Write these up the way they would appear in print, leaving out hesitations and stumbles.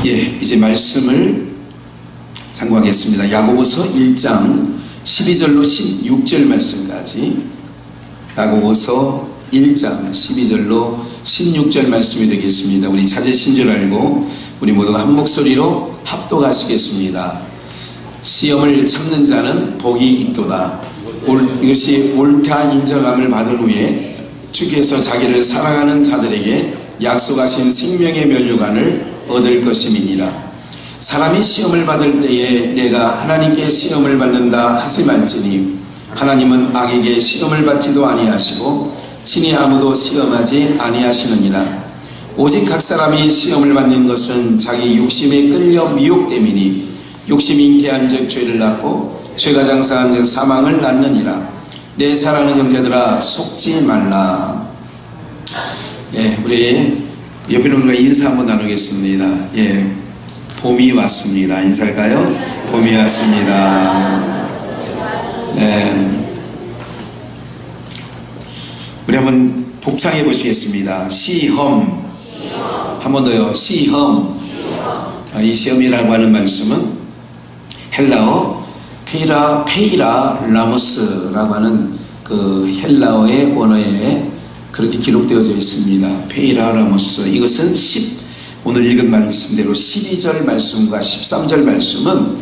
예, 이제 말씀을 상고하겠습니다. 야고보서 1장 12절로 16절 말씀까지, 야고보서 1장 12절로 16절 말씀이 되겠습니다. 우리 찾으신 줄 알고 우리 모두가 한 목소리로 합독하시겠습니다. 시험을 참는 자는 복이 있도다. 이것이 옳다 인정함을 받은 후에 주께서 자기를 사랑하는 자들에게 약속하신 생명의 면류관을 얻을 것임이니라. 사람이 시험을 받을 때에 내가 하나님께 시험을 받는다 하지 말지니 하나님은 악에게 시험을 받지도 아니하시고 친히 아무도 시험하지 아니하시느니라. 오직 각 사람이 시험을 받는 것은 자기 욕심에 끌려 미혹됨이니 욕심이 잉태한 즉 죄를 낳고 죄가 장사한 즉 사망을 낳느니라. 내 사랑하는 형제들아 속지 말라. 예, 우리 옆에 있는 분과 인사 한번 나누겠습니다. 예, 봄이 왔습니다. 인사할까요? 봄이 왔습니다. 네. 우리 한번 복창해 보시겠습니다. 시험. 한 번 더요. 시험. 이 시험이라고 하는 말씀은 헬라어 페이라 라모스라고 하는 그 헬라어의 원어에 그렇게 기록되어져 있습니다. 페이라 라모스. 이것은 오늘 읽은 말씀대로 12절 말씀과 13절 말씀은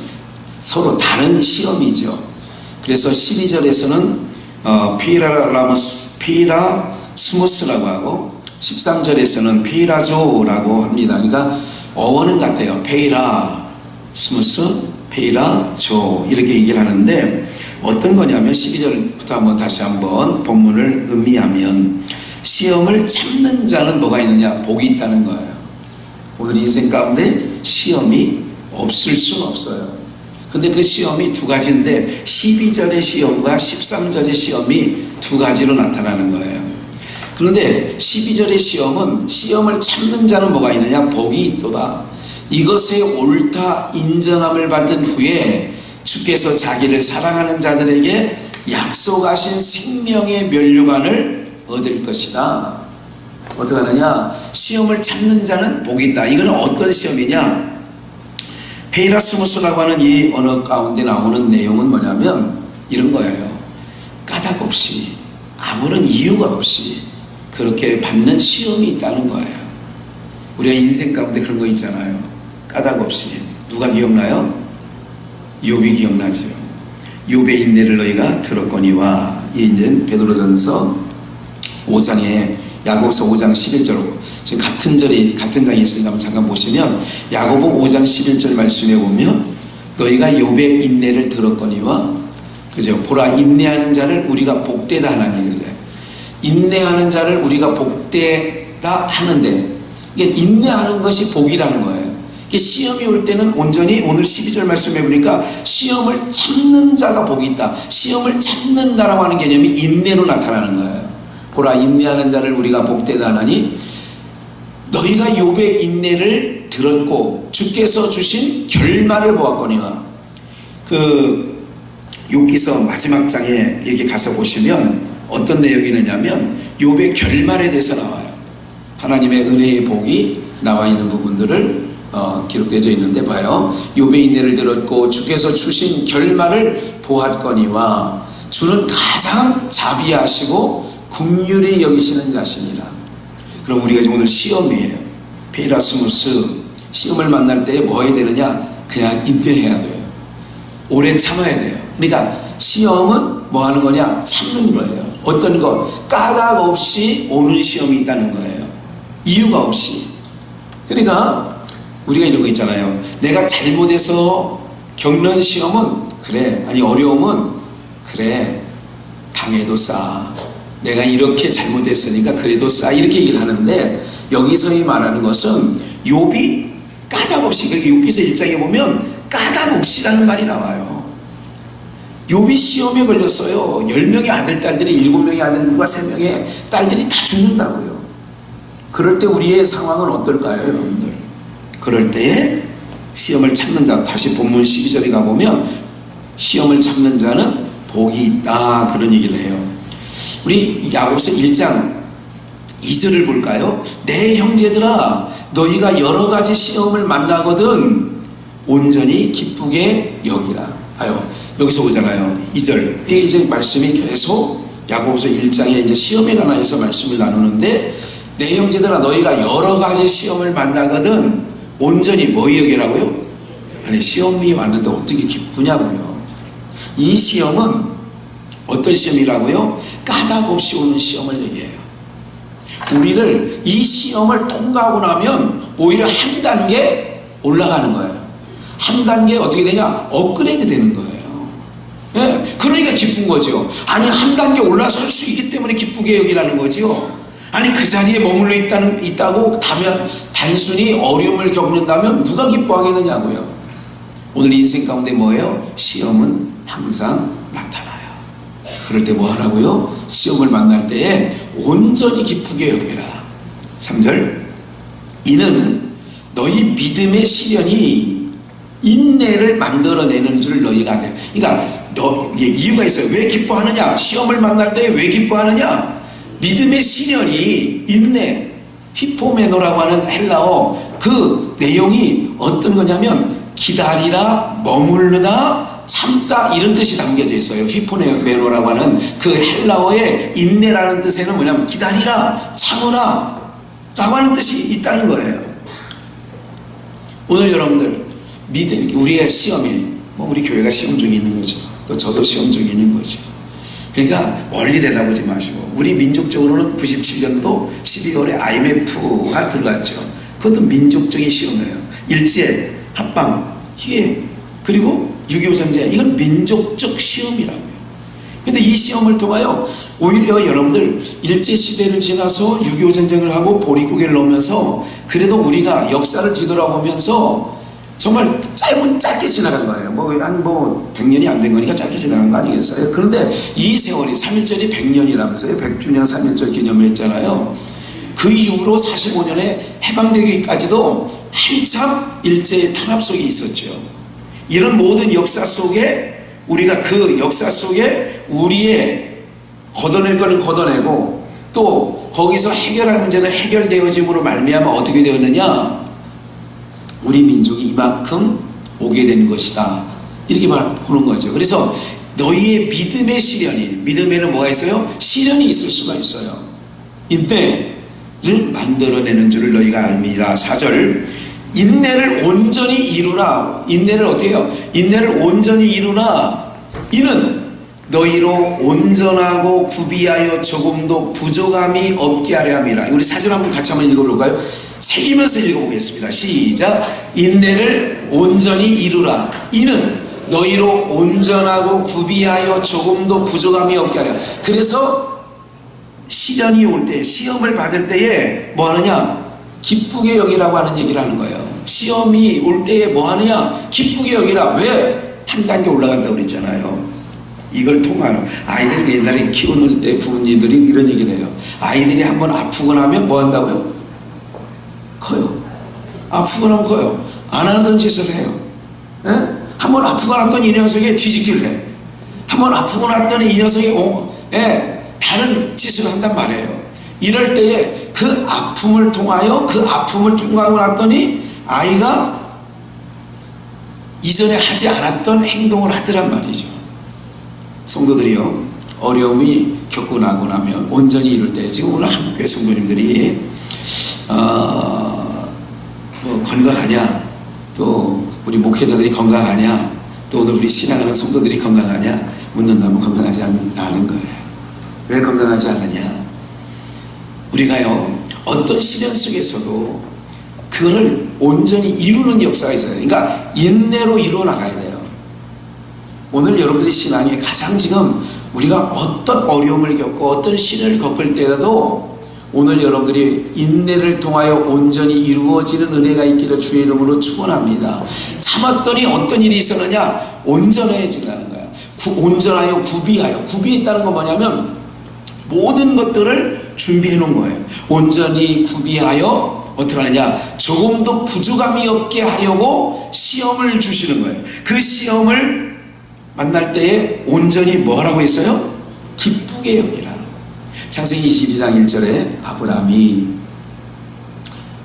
서로 다른 시험이죠. 그래서 12절에서는 페이라 스모스라고 하고 13절에서는 페이라조라고 합니다. 그러니까 어원은 같아요. 페이라 스모스, 페이라 조 이렇게 얘기를 하는데 어떤 거냐면 12절부터 다시 한번 본문을 음미하면 시험을 참는 자는 뭐가 있느냐? 복이 있다는 거예요. 오늘 인생 가운데 시험이 없을 수는 없어요. 근데 그 시험이 두 가지인데 12절의 시험과 13절의 시험이 두 가지로 나타나는 거예요. 그런데 12절의 시험은 시험을 참는 자는 뭐가 있느냐? 복이 있도다. 이것에 옳다 인정함을 받은 후에 주께서 자기를 사랑하는 자들에게 약속하신 생명의 면류관을 얻을 것이다. 어떻게 하느냐? 시험을 참는 자는 복이 있다. 이거는 어떤 시험이냐? 페이라스무스라고 하는 이 언어 가운데 나오는 내용은 뭐냐면 이런 거예요. 까닭 없이 아무런 이유가 없이 그렇게 받는 시험이 있다는 거예요. 우리가 인생 가운데 그런 거 있잖아요. 까닭 없이. 누가 기억나요? 욥이 기억나죠. 욥의 인내를 너희가 들었거니와. 이 이제 베드로전서 5장에 야고보서 5장 11절, 지금 같은 장이 있으니까 잠깐 보시면 야고보 5장 11절 말씀에 보면 너희가 욥의 인내를 들었거니와, 그죠? 보라, 인내하는 자를 우리가 복되다 하나니. 그죠? 인내하는 자를 우리가 복되다 하는데, 이게 인내하는 것이 복이라는 거예요. 이게 시험이 올 때는 온전히 오늘 12절 말씀해 보니까 시험을 참는 자가 복이 있다. 시험을 참는다라고 하는 개념이 인내로 나타나는 거예요. 보라, 인내하는 자를 우리가 복되다 하나니 너희가 욥의 인내를 들었고 주께서 주신 결말을 보았거니와. 그 욥기서 마지막 장에 여기 가서 보시면 어떤 내용이 있느냐면 욥의 결말에 대해서 나와요. 하나님의 은혜의 복이 나와 있는 부분들을 기록되어 있는데 봐요. 욥의 인내를 들었고 주께서 주신 결말을 보았거니와 주는 가장 자비하시고 긍휼히 여기시는 자시니라. 그럼 우리가 오늘 시험이에요. 페이라스무스 시험을 만날 때 뭐 해야 되느냐? 그냥 인내해야 돼요. 오래 참아야 돼요. 그러니까 시험은 뭐 하는 거냐? 참는 거예요. 어떤 것? 까닭 없이 오는 시험이 있다는 거예요. 이유가 없이. 그러니까 우리가 이런 거 있잖아요. 내가 잘못해서 겪는 시험은 그래, 아니 어려움은 그래, 당해도 싸. 내가 이렇게 잘못했으니까 그래도 싸. 이렇게 얘기를 하는데 여기서 말하는 것은 욥이 까닭 없이, 욥기서 1장에 보면 까닭 없이라는 말이 나와요. 욥이 시험에 걸렸어요. 10명의 아들, 딸들이 7명의 아들과 3명의 딸들이 다 죽는다고요. 그럴 때 우리의 상황은 어떨까요, 여러분들? 그럴 때에 시험을 참는 자, 다시 본문 12절에 가보면 시험을 참는 자는 복이 있다, 그런 얘기를 해요. 우리 야고보서 1장 2절을 볼까요? 내 형제들아 너희가 여러 가지 시험을 만나거든 온전히 기쁘게 여기라. 여기서 보잖아요. 2절. 이제 말씀이 계속 야고보서 1장에 이제 시험에 관해서 말씀을 나누는데, 내 형제들아 너희가 여러 가지 시험을 만나거든 온전히 뭐 여기라고요? 아니, 시험이 왔는데 어떻게 기쁘냐고요. 이 시험은 어떤 시험이라고요? 까닭 없이 오는 시험을 얘기해요. 우리를 이 시험을 통과하고 나면 오히려 한 단계 올라가는 거예요. 한 단계 어떻게 되냐? 업그레이드 되는 거예요. 네, 그러니까 기쁜 거죠. 아니, 한 단계 올라설 수 있기 때문에 기쁘게 여기라는 거죠. 아니, 그 자리에 머물러 있다고 단순히 어려움을 겪는다면 누가 기뻐하겠느냐고요. 오늘 인생 가운데 뭐예요? 시험은 항상 나타나요. 그럴 때 뭐 하라고요? 시험을 만날 때에 온전히 기쁘게 여기라. 3절. 이는 너희 믿음의 시련이 인내를 만들어내는 줄 너희가 아냐. 그러니까 이게 이유가 있어요. 왜 기뻐하느냐? 시험을 만날 때 왜 기뻐하느냐? 믿음의 시련이 인내, 히포메노라고 하는 헬라어, 그 내용이 어떤 거냐면 기다리라, 머무르다, 참다, 이런 뜻이 담겨져 있어요. 히포메노라고 하는 그 헬라어의 인내라는 뜻에는 뭐냐면 기다리라, 참으라 라고 하는 뜻이 있다는 거예요. 오늘 여러분들 믿음, 우리의 시험이 우리 교회가 시험 중에 있는 거죠. 또 저도 시험 중에 있는 거죠. 그러니까 멀리 내다보지 마시고, 우리 민족적으로는 97년도 12월에 IMF가 들어갔죠. 그것도 민족적인 시험이에요. 일제, 합방, 희애, 그리고 6.25 전쟁, 이건 민족적 시험이라고요. 근데 이 시험을 통하여 오히려 여러분들 일제시대를 지나서 6.25 전쟁을 하고 보릿고개를 넘으면서 그래도 우리가 역사를 뒤돌아보면서 정말 짧게 지나간 거예요. 한 100년이 안 된 거니까 짧게 지나간 거 아니겠어요? 그런데 이 세월이 3.1절이 100년이라면서요. 100주년 3.1절 기념을 했잖아요. 그 이후로 45년에 해방되기까지도 한참 일제의 탄압 속에 있었죠. 이런 모든 역사 속에 우리가 그 역사 속에 우리의 걷어낼 거는 걷어내고, 또 거기서 해결할 문제는 해결되어짐으로 말미암아 어떻게 되었느냐? 우리 민족이 이만큼 오게 된 것이다, 이렇게 보는 거죠. 그래서 너희의 믿음의 시련이, 믿음에는 뭐가 있어요? 시련이 있을 수가 있어요. 인내를 만들어내는 줄을 너희가 알미라. 4절. 인내를 온전히 이루라. 인내를 어떻게 해요? 인내를 온전히 이루라. 이는 너희로 온전하고 구비하여 조금도 부족함이 없게 하려 함이라. 우리 사절 한번 같이 한번 읽어볼까요? 새기면서 읽어보겠습니다. 시작. 인내를 온전히 이루라. 이는 너희로 온전하고 구비하여 조금도 부족함이 없게 하려. 그래서 시련이 올 때, 시험을 받을 때에 뭐 하느냐? 기쁘게 여기라고 하는 얘기를 하는 거예요. 시험이 올 때에 뭐 하느냐? 기쁘게 여기라. 왜? 한 단계 올라간다고 그랬잖아요. 이걸 통하는, 아이들 옛날에 키우는 때 부모님들이 이런 얘기를 해요. 아이들이 한번 아프거나 하면 뭐 한다고요? 커요. 아프거나 하면 커요. 안 하던 짓을 해요. 한번 아프고 났더니 이 녀석이 뒤집기를 해. 한번 아프고 났더니 이 녀석이 다른 짓을 한단 말이에요. 이럴 때에 그 아픔을 통하여, 그 아픔을 통과하고 났더니 아이가 이전에 하지 않았던 행동을 하더란 말이죠. 성도들이요, 어려움이 겪고 나고 나면 온전히 이룰 때, 지금 오늘 한국교회 성도님들이 건강하냐, 또 우리 목회자들이 건강하냐, 또 오늘 우리 신앙하는 성도들이 건강하냐 묻는다면 건강하지 않은 거예요. 왜 건강하지 않느냐? 우리가요, 어떤 시련 속에서도 그거를 온전히 이루는 역사가 있어요. 그러니까 인내로 이루어 나가야 돼요. 오늘 여러분들이 신앙에 가장 지금 우리가 어떤 어려움을 겪고 어떤 시련을 겪을 때라도 오늘 여러분들이 인내를 통하여 온전히 이루어지는 은혜가 있기를 주의 이름으로 축원합니다. 참았더니 어떤 일이 있었느냐? 온전해지라는 거야. 온전하여 구비하여. 구비했다는 건 뭐냐면 모든 것들을 준비해 놓은 거예요. 온전히 구비하여 어떻게 하느냐? 조금도 부족함이 없게 하려고 시험을 주시는 거예요. 그 시험을 만날 때에 온전히 뭐 하라고 했어요? 기쁘게 여기라. 창세기 22장 1절에 아브라함이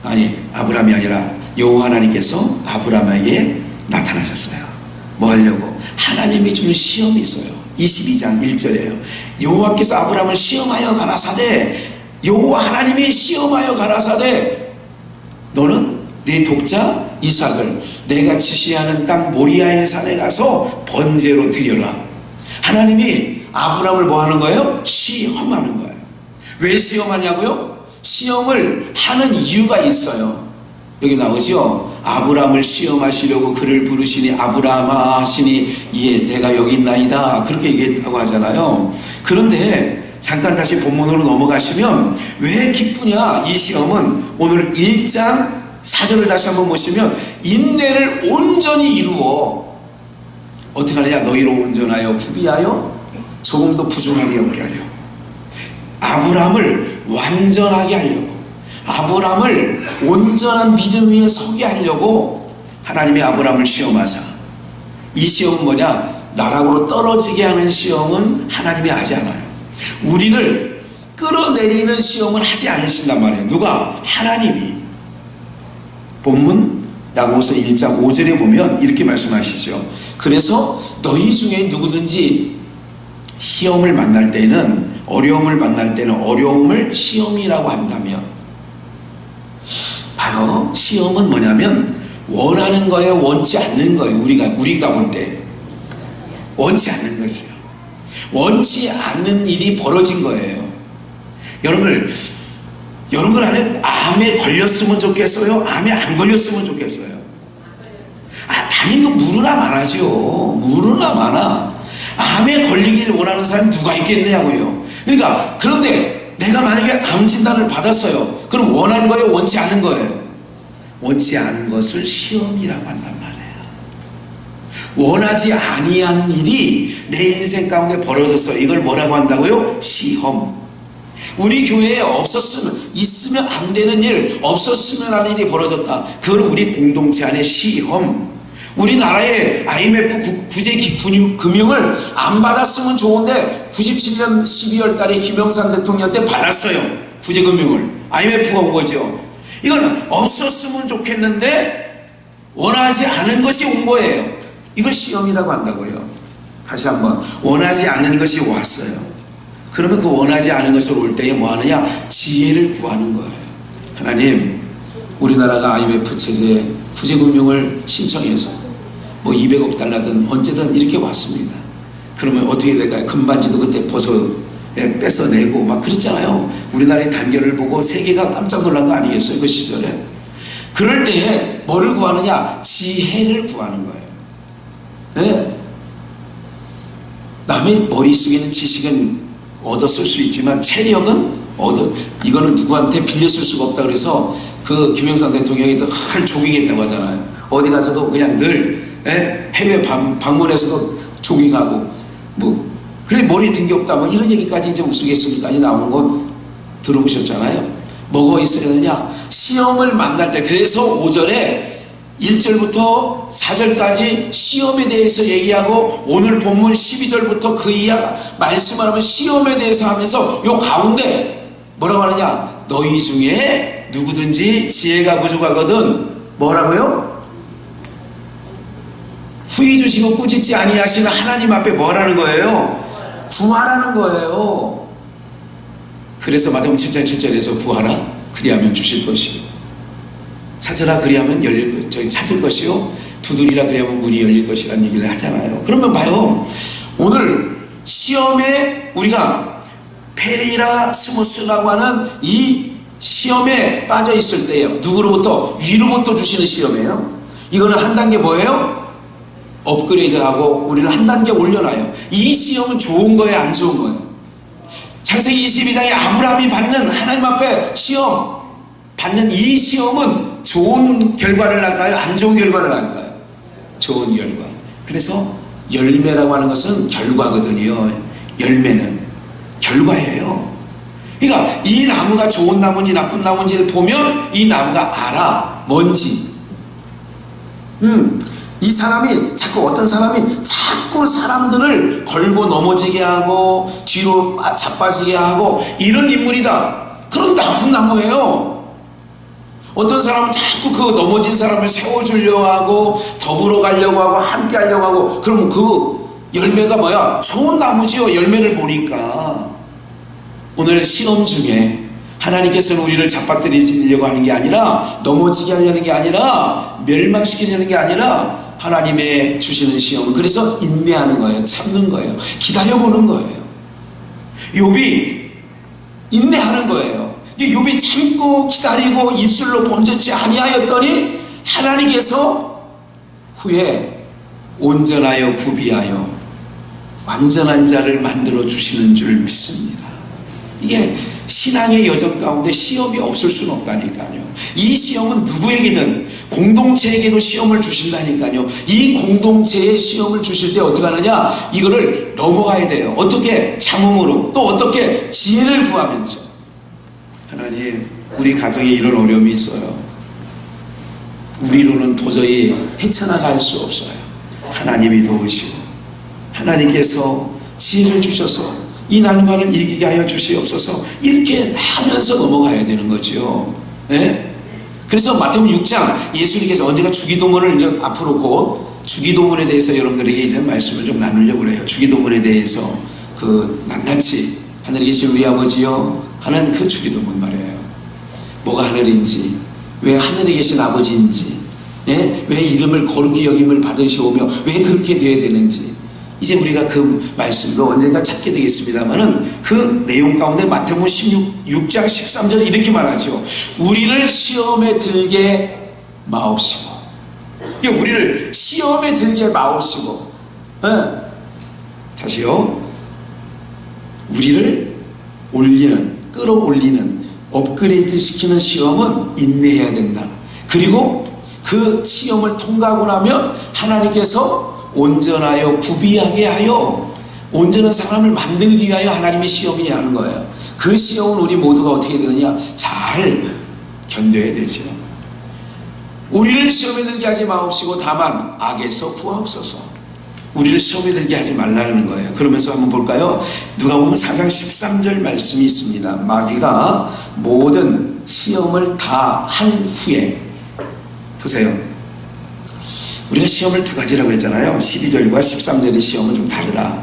아니, 아브라함이 아니라 여호와 하나님께서 아브라함에게 나타나셨어요. 뭐 하려고? 하나님이 주는 시험이 있어요. 22장 1절이에요. 여호와께서 아브라함을 시험하여 가라사대, 여호와 하나님이 시험하여 가라사대, 너는 내 독자 이삭을 내가 지시하는 땅 모리아의 산에 가서 번제로 드려라. 하나님이 아브라함을 뭐 하는 거예요? 시험하는 거예요. 왜 시험하냐고요? 시험을 하는 이유가 있어요. 여기 나오죠? 아브라함을 시험하시려고 그를 부르시니 아브라함아 하시니 예 내가 여기 있나이다, 그렇게 얘기했다고 하잖아요. 그런데 잠깐 다시 본문으로 넘어가시면 왜 기쁘냐? 이 시험은 오늘 1장 4절을 다시 한번 보시면 인내를 온전히 이루어 어떻게 하느냐? 너희로 온전하여 구비하여 조금도 부족함이 없게 하려. 아브라함을 완전하게 하려고, 아브라함을 온전한 믿음 위에 서게 하려고 하나님이 아브라함을 시험하사, 이 시험은 뭐냐? 나락으로 떨어지게 하는 시험은 하나님이 하지 않아요. 우리를 끌어내리는 시험을 하지 않으신단 말이에요. 누가? 하나님이. 본문 야고보서 1장 5절에 보면 이렇게 말씀하시죠. 그래서 너희 중에 누구든지 시험을 만날 때는, 어려움을 만날 때는 어려움을 시험이라고 한다면, 바로 시험은 뭐냐면 원하는 거예요, 원치 않는 거예요. 우리가 볼 때 원치 않는 거죠. 원치 않는 일이 벌어진 거예요. 여러분 안에 암에 걸렸으면 좋겠어요? 암에 안 걸렸으면 좋겠어요? 당연히 무르나 마나죠. 무르나 마나. 암에 걸리길 원하는 사람이 누가 있겠냐고요. 그러니까, 그런데 내가 만약에 암 진단을 받았어요. 그럼 원하는 거예요, 원치 않은 거예요? 원치 않은 것을 시험이라고 한단 말이에요. 원하지 아니한 일이 내 인생 가운데 벌어졌어요. 이걸 뭐라고 한다고요? 시험. 우리 교회에 있으면 안 되는 일, 없었으면 하는 일이 벌어졌다. 그걸 우리 공동체 안에 시험. 우리나라의 IMF 구제금융을 안 받았으면 좋은데 97년 12월 달에 김영삼 대통령 때 받았어요. 구제금융을. IMF가 온 거죠. 이건 없었으면 좋겠는데 원하지 않은 것이 온 거예요. 이걸 시험이라고 한다고요. 다시 한번, 원하지 않은 것이 왔어요. 그러면 그 원하지 않은 것을 올 때에 뭐 하느냐? 지혜를 구하는 거예요. 하나님, 우리나라가 IMF 체제 구제금융을 신청해서 뭐 200억 달러든 언제든 이렇게 왔습니다. 그러면 어떻게 될까요? 금반지도 그때 뺏어내고 막 그랬잖아요. 우리나라의 단결을 보고 세계가 깜짝 놀란 거 아니겠어요? 그 시절에. 그럴 때에 뭐를 구하느냐? 지혜를 구하는 거예요. 네? 남의 머릿속에 있는 지식은 얻어 쓸 수 있지만 체력은 이거는 누구한테 빌려 쓸 수가 없다. 그래서 그 김영삼 대통령이 늘 조깅했다고 하잖아요. 어디 가서도 그냥 늘 해외 방문해서도 조깅하고 뭐 그래 머리 든 게 없다 뭐 이런 얘기까지 이제 우스갯소리까지 나오는 거 들어보셨잖아요. 뭐가 있어야 되느냐? 시험을 만날 때. 그래서 5절에 1절부터 4절까지 시험에 대해서 얘기하고 오늘 본문 12절부터 그 이하 말씀을 하면 시험에 대해서 하면서 요 가운데 뭐라고 하느냐? 너희 중에 누구든지 지혜가 부족하거든 뭐라고요? 후히 주시고 꾸짖지 아니하시는 하나님 앞에 뭐라는 거예요? 구하라는 거예요. 그래서 마태복음 7장 7절에서 구하라 그리하면 주실 것이요, 찾으라 그리하면 찾을 것이요, 두드리라 그리하면 문이 열릴 것이라는 얘기를 하잖아요. 그러면 봐요, 오늘 시험에 우리가 페리라스무스라고 하는 이 시험에 빠져 있을 때예요. 누구로부터? 위로부터 주시는 시험이에요. 이거는 한 단계 뭐예요? 업그레이드하고 우리를 한 단계 올려놔요. 이 시험은 좋은 거예요, 안 좋은 거예요? 창세기 22장에 아브라함이 받는 하나님 앞에 시험 받는 이 시험은 좋은 결과를 낳을까요? 안 좋은 결과를 낳을까요? 좋은 결과. 그래서 열매라고 하는 것은 결과거든요. 열매는 결과예요. 그러니까 이 나무가 좋은 나무인지 나쁜 나무인지를 보면 이 나무가 알아. 뭔지. 이 사람이 어떤 사람이 자꾸 사람들을 걸고 넘어지게 하고 뒤로 자빠지게 하고 이런 인물이다. 그럼 나쁜 나무예요. 어떤 사람은 자꾸 그 넘어진 사람을 세워주려고 하고 더불어 가려고 하고 함께 하려고 하고, 그러면 그 열매가 뭐야? 좋은 나무지요. 열매를 보니까. 오늘 시험 중에 하나님께서는 우리를 잡아뜨리려고 하는 게 아니라, 넘어지게 하려는 게 아니라, 멸망시키려는 게 아니라, 하나님의 주시는 시험은 그래서 인내하는 거예요. 참는 거예요. 기다려보는 거예요. 욥이 인내하는 거예요. 욥이 참고 기다리고 입술로 범죄치 아니하였더니 하나님께서 후에 온전하여 구비하여 완전한 자를 만들어 주시는 줄 믿습니다. 이게 신앙의 여정 가운데 시험이 없을 수는 없다니까요. 이 시험은 누구에게든, 공동체에게도 시험을 주신다니까요. 이 공동체에 시험을 주실 때 어떻게 하느냐? 이거를 넘어가야 돼요. 어떻게? 참음으로, 또 어떻게? 지혜를 구하면서. 하나님, 우리 가정에 이런 어려움이 있어요. 우리로는 도저히 헤쳐나갈 수 없어요. 하나님이 도우시고 하나님께서 지혜를 주셔서 이 난관을 이기게 하여 주시옵소서, 이렇게 하면서 넘어가야 되는 거죠. 네? 그래서 마태복음 6장 예수님께서 언제가 주기도문을 이제 앞으로 곧 주기도문에 대해서 여러분들에게 이제 말씀을 좀 나누려고 그래요. 주기도문에 대해서 그 낱낱이 하늘에 계신 우리 아버지여 하는 그 주기도문 말이에요. 뭐가 하늘인지, 왜 하늘에 계신 아버지인지, 예? 왜 이름을 거룩히 여김을 받으시오며 왜 그렇게 되어야 되는지, 이제 우리가 그 말씀도 언젠가 찾게 되겠습니다만은 그 내용 가운데 마태복음 6장 13절 이렇게 말하죠. 우리를 시험에 들게 마옵시고. 우리를 시험에 들게 마옵시고. 네. 다시요. 우리를 올리는, 끌어올리는, 업그레이드 시키는 시험은 인내해야 된다. 그리고 그 시험을 통과하고 나면 하나님께서 온전하여 구비하게 하여 온전한 사람을 만들기 위하여 하나님의 시험이 하는 거예요. 그 시험은 우리 모두가 어떻게 되느냐? 잘 견뎌야 되죠. 우리를 시험에 들게 하지 마옵시고 다만 악에서 구하옵소서. 우리를 시험에 들게 하지 말라는 거예요. 그러면서 한번 볼까요? 누가복음 4장 13절 말씀이 있습니다. 마귀가 모든 시험을 다 한 후에, 보세요. 우리가 시험을 두 가지라고 했잖아요. 12절과 13절의 시험은 좀 다르다.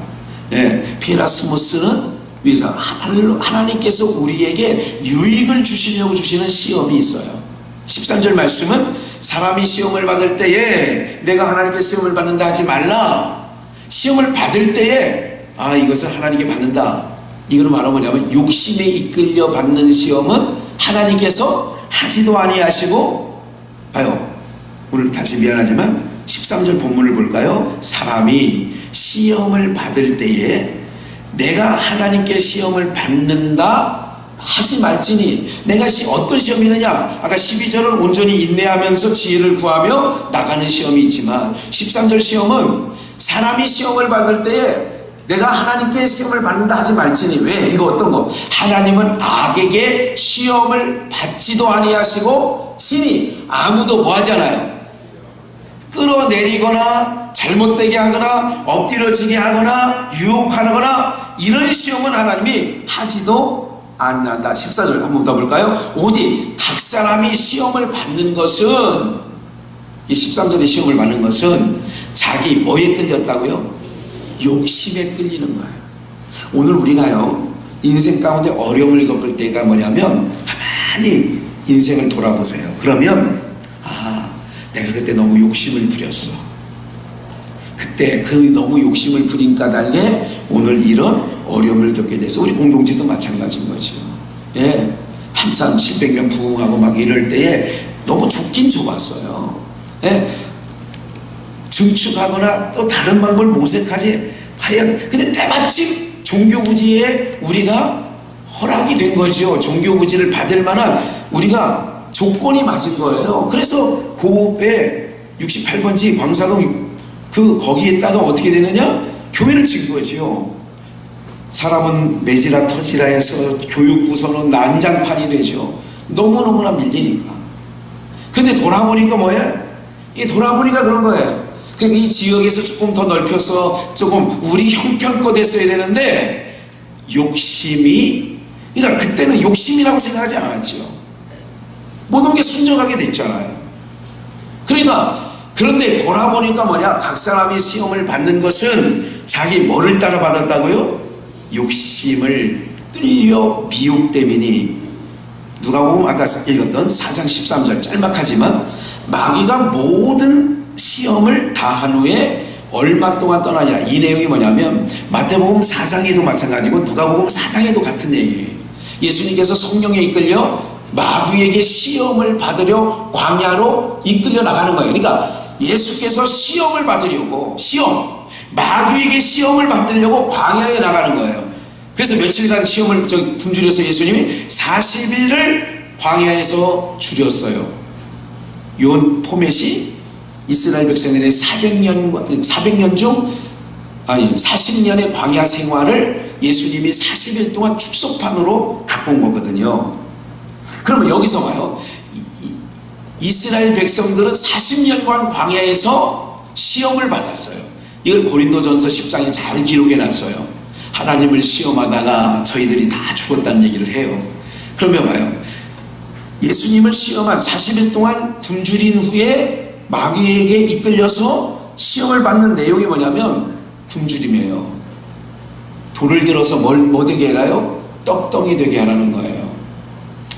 예, 페라스모스는 위에서 하나님께서 우리에게 유익을 주시려고 주시는 시험이 있어요. 13절 말씀은 사람이 시험을 받을 때에 내가 하나님께 시험을 받는다 하지 말라. 시험을 받을 때에 이것을 하나님께 받는다. 이거는 말하면 뭐냐면 욕심에 이끌려 받는 시험은 하나님께서 하지도 아니하시고, 봐요. 오늘 다시 미안하지만 13절 본문을 볼까요? 사람이 시험을 받을 때에 내가 하나님께 시험을 받는다 하지 말지니. 내가 어떤 시험이느냐? 아까 12절은 온전히 인내하면서 지혜를 구하며 나가는 시험이 있지만 13절 시험은 사람이 시험을 받을 때에 내가 하나님께 시험을 받는다 하지 말지니. 왜? 이거 어떤 거? 하나님은 악에게 시험을 받지도 아니하시고 신이 아무도 뭐 하잖아요. 끌어내리거나 잘못되게 하거나 엎드려지게 하거나 유혹하거나 이런 시험은 하나님이 하지도 않는다. 14절 한번 더 볼까요? 오직 각 사람이 시험을 받는 것은, 이 13절의 시험을 받는 것은 자기 뭐에 끌렸다고요? 욕심에 끌리는 거예요. 오늘 우리가요 인생 가운데 어려움을 겪을 때가 뭐냐면 가만히 인생을 돌아보세요. 그러면 내가 그때 너무 욕심을 부렸어. 그때 그 너무 욕심을 부린 까닭에 오늘 이런 어려움을 겪게 돼서, 우리 공동체도 마찬가지인 거죠. 예, 한참 700명 부흥하고 막 이럴 때에 너무 좁긴 좁았어요. 예, 증축하거나 또 다른 방법을 모색하지 하여, 근데 때마침 종교구지에 우리가 허락이 된 거죠. 종교구지를 받을 만한 우리가 조건이 맞은 거예요. 그래서 고읍에 68번지 광사동 거기에다가 어떻게 되느냐? 교회를 지은 거지요. 사람은 매지라 터지라 해서 교육부서는 난장판이 되죠. 너무너무나 밀리니까. 근데 돌아보니까 뭐예요? 이게 돌아보니까 그런 거예요. 이 지역에서 조금 더 넓혀서 조금 우리 형편껏 했어야 되는데 욕심이, 그러니까 그때는 욕심이라고 생각하지 않았죠. 모든 게 순종하게 됐잖아요. 그러니까 그런데 돌아보니까 뭐냐, 각 사람이 시험을 받는 것은 자기 뭐를 따라 받았다고요? 욕심을 끌려 미혹됨이니. 누가복음 아까 읽었던 4장 13절 짤막하지만 마귀가 모든 시험을 다한 후에 얼마 동안 떠나니라. 이 내용이 뭐냐면 마태복음 4장에도 마찬가지고 누가복음 4장에도 같은 얘기예요. 예수님께서 성령에 이끌려 마귀에게 시험을 받으려 광야로 이끌려 나가는 거예요. 그러니까 예수께서 시험을 받으려고 마귀에게 시험을 받으려고 광야에 나가는 거예요. 그래서 며칠간 시험을 굶주려서 예수님이 40일을 광야에서 줄였어요. 요 포맷이 이스라엘 백성들의 400년 중 40년의 광야 생활을 예수님이 40일 동안 축소판으로 갖고 온 거거든요. 그러면 여기서 봐요. 이스라엘 백성들은 40년간 광야에서 시험을 받았어요. 이걸 고린도전서 10장에 잘 기록해 놨어요. 하나님을 시험하다가 저희들이 다 죽었다는 얘기를 해요. 그러면 봐요. 예수님을 시험한 40일 동안 굶주린 후에 마귀에게 이끌려서 시험을 받는 내용이 뭐냐면 굶주림이에요. 돌을 들어서 뭐 되게 해라요? 떡덩이 되게 하라는 거예요.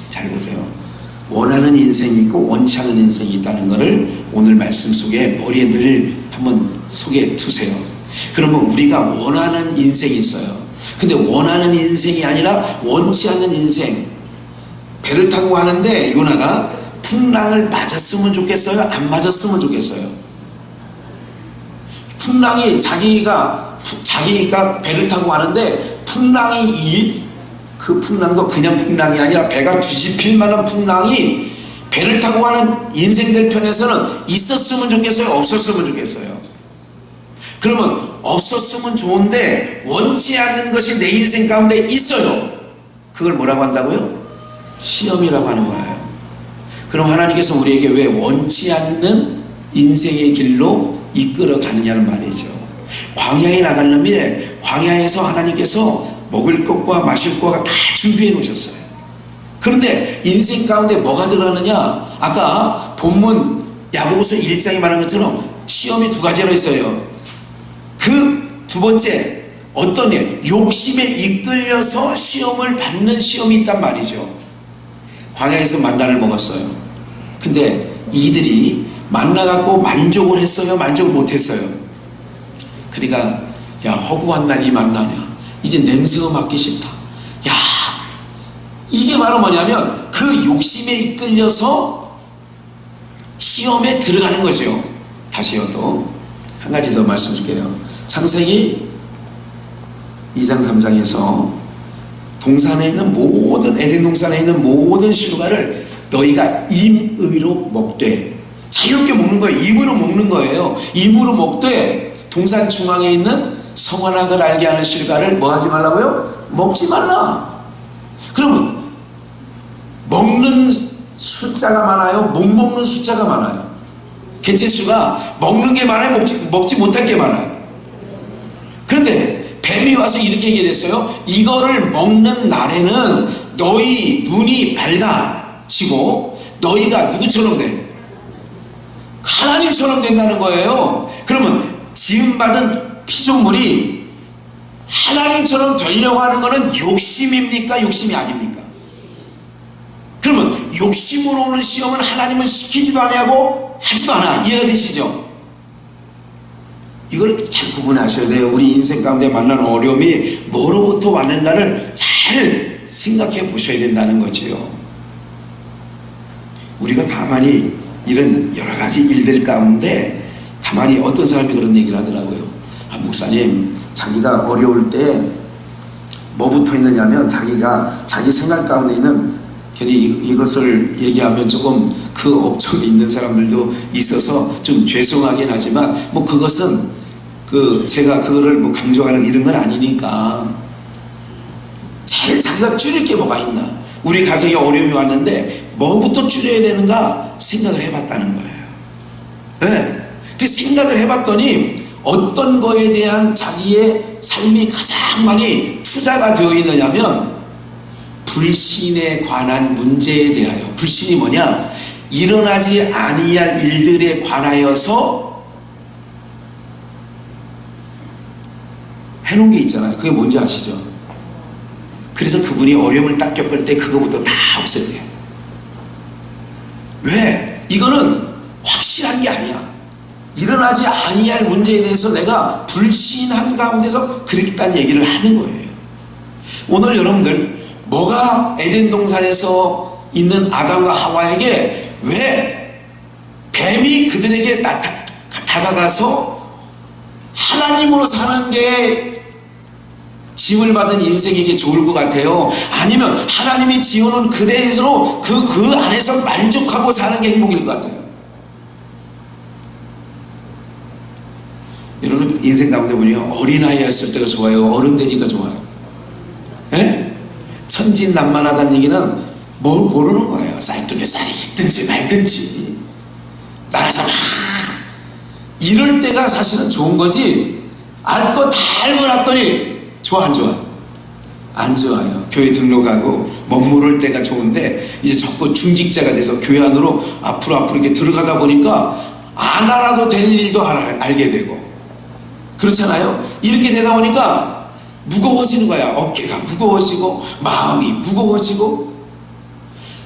잘 보세요. 원하는 인생이 있고 원치 않는 인생이 있다는 것을 오늘 말씀 속에 머리에 늘 한번 속에 두세요. 그러면 우리가 원하는 인생이 있어요. 근데 원하는 인생이 아니라 원치 않는 인생. 배를 타고 가는데 요나가 풍랑을 맞았으면 좋겠어요? 안 맞았으면 좋겠어요? 풍랑이 자기가 배를 타고 가는데 그 풍랑도 그냥 풍랑이 아니라 배가 뒤집힐 만한 풍랑이 배를 타고 가는 인생들 편에서는 있었으면 좋겠어요? 없었으면 좋겠어요? 그러면 없었으면 좋은데 원치 않는 것이 내 인생 가운데 있어요. 그걸 뭐라고 한다고요? 시험이라고 하는 거예요. 그럼 하나님께서 우리에게 왜 원치 않는 인생의 길로 이끌어 가느냐는 말이죠. 광야에 나가려면 광야에서 하나님께서 먹을 것과 마실 것과 다 준비해 놓으셨어요. 그런데 인생 가운데 뭐가 들어가느냐? 아까 본문 야고보서 1장에 말한 것처럼 시험이 두 가지로 있어요. 그 두 번째 어떤 욕심에 이끌려서 시험을 받는 시험이 있단 말이죠. 광야에서 만나를 먹었어요. 근데 이들이 만나 갖고 만족을 했어요? 만족을 못했어요? 그러니까 야, 허구한 날이 만나냐, 이제 냄새가 맡기 싫다. 야, 이게 바로 뭐냐면 그 욕심에 이끌려서 시험에 들어가는 거죠. 다시요, 또 한 가지 더 말씀드릴게요. 창세기 2장 3장에서 동산에 있는 모든 에덴 동산에 있는 모든 실과를 너희가 임의로 먹되, 자유롭게 먹는 거예요. 입으로 먹는 거예요. 입으로 먹되 동산 중앙에 있는 선악을 알게 하는 실과를 뭐 하지 말라고요? 먹지 말라. 그러면 먹는 숫자가 많아요? 못 먹는 숫자가 많아요? 개체수가 먹는 게 많아요? 먹지 못할 게 많아요? 그런데 뱀이 와서 이렇게 얘기를 했어요. 이거를 먹는 날에는 너희 눈이 밝아지고 너희가 누구처럼 돼? 하나님처럼 된다는 거예요. 그러면 지음받은 피조물이 하나님처럼 되려고 하는 것은 욕심입니까? 욕심이 아닙니까? 그러면 욕심으로 오는 시험은 하나님은 시키지도 아니하고 하지도 않아. 이해가 되시죠? 이걸 잘 구분하셔야 돼요. 우리 인생 가운데 만나는 어려움이 뭐로부터 왔는가를 잘 생각해 보셔야 된다는 거지요. 우리가 가만히 이런 여러 가지 일들 가운데 가만히 어떤 사람이 그런 얘기를 하더라고요. 아, 목사님, 자기가 어려울 때 뭐부터 있느냐면 자기 생각 가운데 있는, 괜히 이것을 얘기하면 조금 그 업종에 있는 사람들도 있어서 좀 죄송하긴 하지만 뭐 그것은 제가 그거를 뭐 강조하는 이런 건 아니니까 제일 자기가 줄일 게 뭐가 있나, 우리 가정에 어려움이 왔는데 뭐부터 줄여야 되는가 생각을 해봤다는 거예요. 네. 그 생각을 해봤더니 어떤 거에 대한 자기의 삶이 가장 많이 투자가 되어 있느냐면 불신에 관한 문제에 대하여, 불신이 뭐냐? 일어나지 아니할 일들에 관하여서 해놓은 게 있잖아요. 그게 뭔지 아시죠? 그래서 그분이 어려움을 딱 겪을 때 그거부터 다 없앴대요. 왜? 이거는 확실한 게 아니야. 일어나지 아니할 문제에 대해서 내가 불신한 가운데서 그랬다는 얘기를 하는 거예요. 오늘 여러분들 뭐가 에덴 동산에서 있는 아담과 하와에게 왜 뱀이 그들에게 다가가서 하나님으로 사는 게 지음을 받은 인생에게 좋을 것 같아요? 아니면 하나님이 지어놓은 그대로 그 안에서 만족하고 사는 게 행복일 것 같아요? 여러분 인생 가운데 보니까 어린아이였을 때가 좋아요? 어른 되니까 좋아요? 예? 천진난만하다는 얘기는 뭘 모르는 거예요. 쌀뜨개살이 있든지 말든지 나가서 막 이럴 때가 사실은 좋은 거지. 알 거 다 알고 났더니 좋아 안 좋아? 안 좋아요. 교회 등록하고 머무를 때가 좋은데 이제 자꾸 중직자가 돼서 교회 안으로 앞으로 이렇게 들어가다 보니까 안 알아도 될 일도 알게 되고 그렇잖아요. 이렇게 되다 보니까 무거워지는 거야. 어깨가 무거워지고 마음이 무거워지고.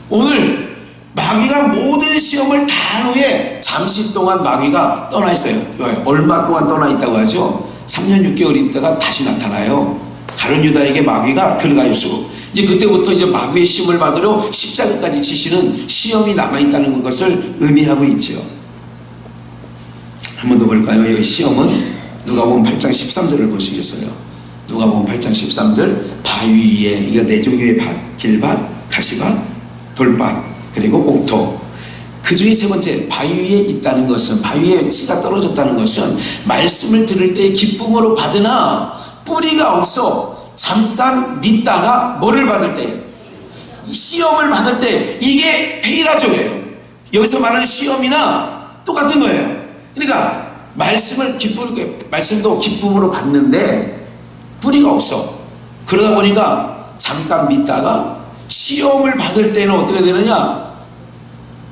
오늘 마귀가 모든 시험을 다 한 후에 잠시 동안 마귀가 떠나 있어요. 얼마 동안 떠나 있다고 하죠? 3년 6개월 있다가 다시 나타나요. 가룟 유다에게 마귀가 들어가 있고 이제 그때부터 이제 마귀의 시험을 받으러 십자가까지 치시는 시험이 남아있다는 것을 의미하고 있죠. 한 번 더 볼까요? 여기 시험은 누가복음 8장 13절을 보시겠어요? 누가복음 8장 13절 바위 위에 이거 내종 위에 길밭, 가시밭, 돌밭 그리고 옥토. 그 중에 세 번째 바위 위에 있다는 것은 바위에 씨가 떨어졌다는 것은 말씀을 들을 때 기쁨으로 받으나 뿌리가 없어 잠깐 믿다가 뭐를 받을 때? 시험을 받을 때 이게 페이라조예요. 여기서 말하는 시험이나 똑같은 거예요. 그러니까 말씀도 기쁨으로 받는데 뿌리가 없어. 그러다 보니까 잠깐 믿다가 시험을 받을 때는 어떻게 되느냐?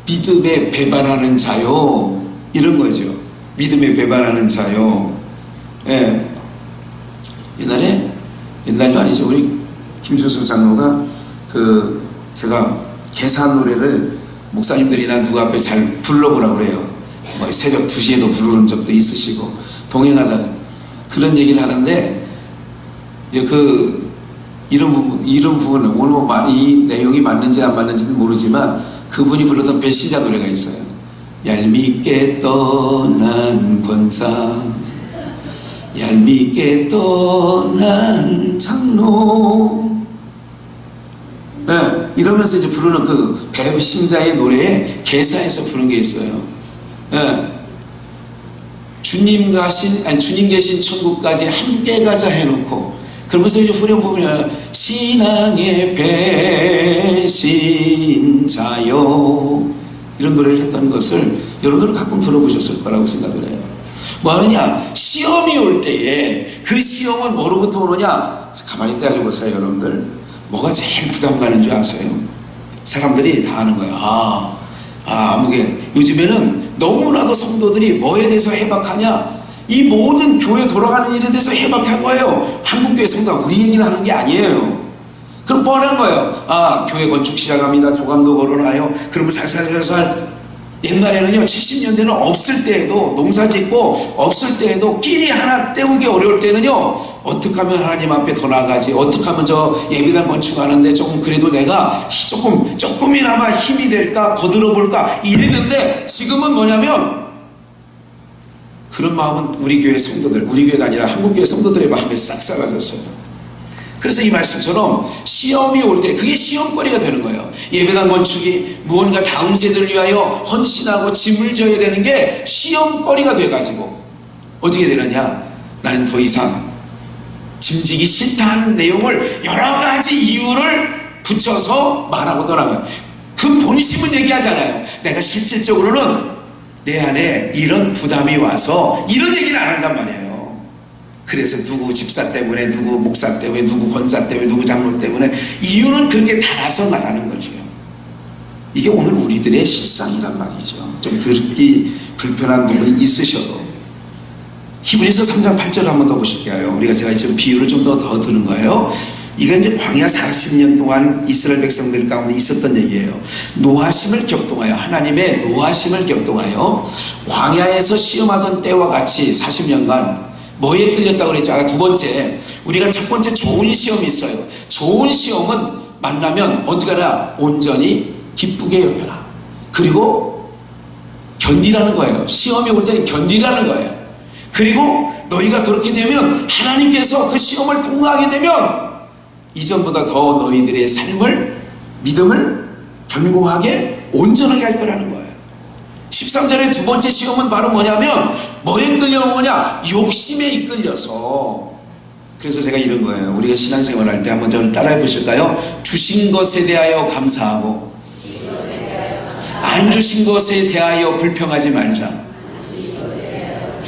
믿음에 배반하는 자요. 이런 거죠. 믿음에 배반하는 자요. 예. 옛날이 아니죠. 우리 김준수 장로가 제가 계산 노래를 목사님들이나 누구 앞에 잘 불러보라고 그래요. 뭐 새벽 2시에도 부르는 적도 있으시고 동행하다가 그런 얘기를 하는데 이제 이런 부분은 오늘 뭐 이 내용이 맞는지 안 맞는지는 모르지만 그분이 부르던 배시자 노래가 있어요. 얄밉게 떠난 권사 얄밉게 떠난 장로 네, 이러면서 이제 부르는 그 배신자의 노래에 개사해서 부른 게 있어요. 네. 주님 계신 천국까지 함께 가자 해놓고 그러면서 이제 후렴 보면 신앙의 배신자요 이런 노래를 했던 것을 여러분들은 가끔 들어보셨을 거라고 생각을 해요. 뭐 하느냐? 시험이 올 때에 그 시험은 뭐로부터 오느냐? 가만히 따져보세요 여러분들. 뭐가 제일 부담 가는 줄 아세요? 사람들이 다 아는 거예요. 아무게 요즘에는 너무나도 성도들이 뭐에 대해서 해박하냐? 이 모든 교회 돌아가는 일에 대해서 해박한 거예요. 한국교회 성도가 우리 얘기를 하는 게 아니에요. 그럼 뻔한 거예요. 교회 건축 시작합니다. 조감도 걸어놔요. 그러면 살살살살 옛날에는요 70년대는 없을 때에도 농사 짓고 없을 때에도 끼리 하나 때우기 어려울 때는요 어떻게 하면 하나님 앞에 더 나아가지, 어떻게 하면 저 예배당 건축하는데 조금 그래도 내가 조금이나마 힘이 될까 거들어 볼까 이랬는데 지금은 뭐냐면 그런 마음은 우리 교회 성도들, 우리 교회가 아니라 한국교회 성도들의 마음에 싹 사라졌어요. 그래서 이 말씀처럼 시험이 올 때 그게 시험거리가 되는 거예요. 예배당 건축이 무언가 다음 세대를 위하여 헌신하고 짐을 져야 되는 게 시험거리가 돼가지고 어떻게 되느냐? 나는 더 이상 짐지기 싫다 하는 내용을 여러 가지 이유를 붙여서 말하고 떠나가요. 그 본심은 얘기하잖아요. 내가 실질적으로는 내 안에 이런 부담이 와서 이런 얘기를 안 한단 말이에요. 그래서 누구 집사 때문에, 누구 목사 때문에, 누구 권사 때문에, 누구 장로 때문에, 이유는 그렇게 달아서 나가는 거죠. 이게 오늘 우리들의 실상이란 말이죠. 좀 듣기 불편한 부분이 있으셔도. 히브리서 3장 8절 한번 더 보실게요. 제가 지금 비유를 좀 더 드는 거예요. 이건 이제 광야 40년 동안 이스라엘 백성들 가운데 있었던 얘기예요. 노하심을 격동하여, 하나님의 노하심을 격동하여 광야에서 시험하던 때와 같이 40년간 뭐에 끌렸다고 그랬죠? 아까 두 번째, 우리가 첫 번째 좋은 시험이 있어요. 좋은 시험은 만나면 어떻게 하라? 온전히 기쁘게 여겨라. 그리고 견디라는 거예요. 시험이 올 때는 견디라는 거예요. 그리고 너희가 그렇게 되면 하나님께서 그 시험을 통과하게 되면 이전보다 더 너희들의 삶을, 믿음을 견고하게 온전하게 할 거라는 거예요. 13절의 두 번째 시험은 바로 뭐냐면, 뭐에 끌려온 거냐? 욕심에 이끌려서. 그래서 제가 이런 거예요. 우리가 신앙생활 할 때 한번 저를 따라해 보실까요? 주신 것에 대하여 감사하고 안 주신 것에 대하여 불평하지 말자.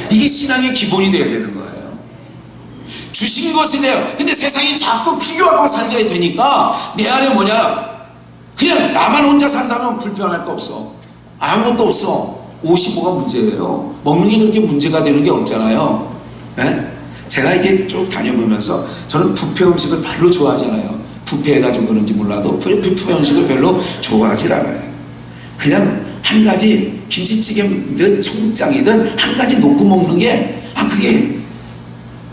이게 신앙의 기본이 되어야 되는 거예요. 주신 것에 대하여. 근데 세상이 자꾸 비교하고 살게 되니까 내 안에 뭐냐? 그냥 나만 혼자 산다면 불평할 거 없어. 아무것도 없어. 옷이 뭐가 문제예요? 먹는 게 그렇게 문제가 되는 게 없잖아요. 네? 제가 이렇게 쭉 다녀보면서 저는 뷔페 음식을 별로 좋아하잖아요. 뷔페해가지고 그런지 몰라도 뷔페 음식을 별로 좋아하지 않아요. 그냥 한 가지 김치찌개든 청국장이든 한 가지 놓고 먹는 게